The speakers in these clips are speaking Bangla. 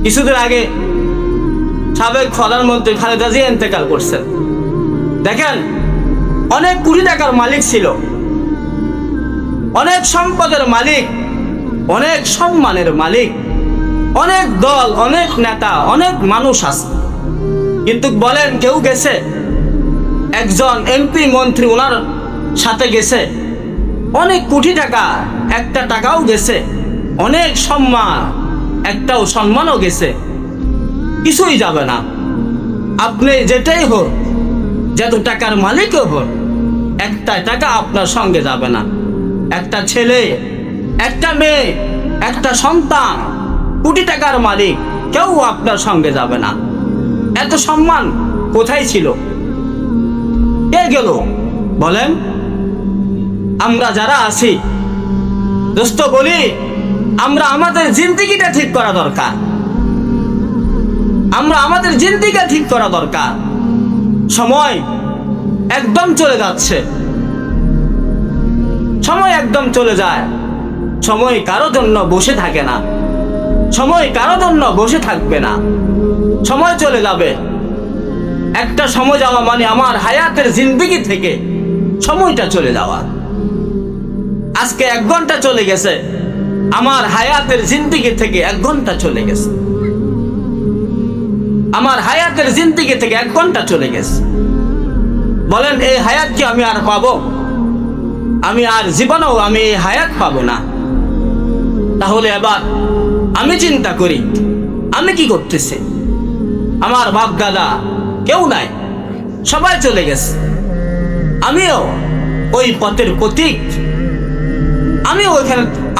কিছুদিন আগে সাবেক প্রধানমন্ত্রী খালেদা জিয়া ইন্তেকাল করছেন। দেখেন, অনেক কোটি টাকার মালিক ছিল, অনেক সম্পদের মালিক, অনেক সম্মানের মালিক, অনেক দল, অনেক নেতা, অনেক মানুষ আছে। কিন্তু বলেন কেউ গেছে? একজন এমপি মন্ত্রী ওনার সাথে গেছে, অনেক কোটি টাকা একটা টাকাও গেছে, অনেক সম্মান একটাও সম্মানও গেছে, কিছুই যাবে না। আপনি যেটাই হোক, যত টাকার মালিকও হোক, একটা টাকা আপনার সঙ্গে যাবে না। একটা ছেলে, একটা মেয়ে, একটা সন্তান, কোটি টাকার মালিক, কেউ আপনার সঙ্গে যাবে না। এত সম্মান কোথায় ছিল? কে গেল বলেন? আমরা যারা আছি দোস্ত বলি, আমরা আমাদের জিন্দেগিটা ঠিক করা দরকার। আমরা আমাদের জিন্দেগি ঠিক করা দরকার। সময় একদম চলে যাচ্ছে, সময় একদম চলে যায়। সময় কারো জন্য বসে থাকে না, সময় কারো জন্য বসে থাকবে না। সময় চলে যাবে। একটা সময় যাওয়া মানে আমার হায়াতের জিন্দেগি থেকে সময়টা চলে যাওয়া। আজকে 1 ঘন্টা চলে গেছে, আমার হায়াতের জিন্দেগি থেকে 1 ঘন্টা চলে গেছে। আমার হায়াতের জিন্দেগি থেকে 1 ঘন্টা চলে গেছে। বলেন, এই হায়াত কি আমি আর পাবো? আমি আর জীবনেও আমি এই হায়াত পাবো না। তাহলে এবার আমি চিন্তা করি, আমি কি করতেছি? আমার বাপ দাদা কেউ নাই, সবাই চলে গেছে। আমিও ওই পথের প্রতীক,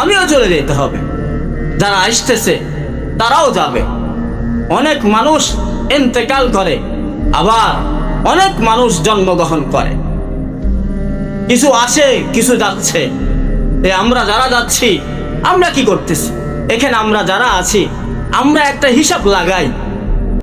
আমিও চলে যেতে হবে। যারা আসতেছে তারাও যাবে। অনেক মানুষ ইন্তেকাল করে, আবার অনেক মানুষ জন্মগ্রহণ করে। কিছু আসে, কিছু যাচ্ছে। আমরা যারা যাচ্ছি, আমরা কি করতেছি? এখানে আমরা যারা আছি, আমরা একটা হিসাব লাগাই।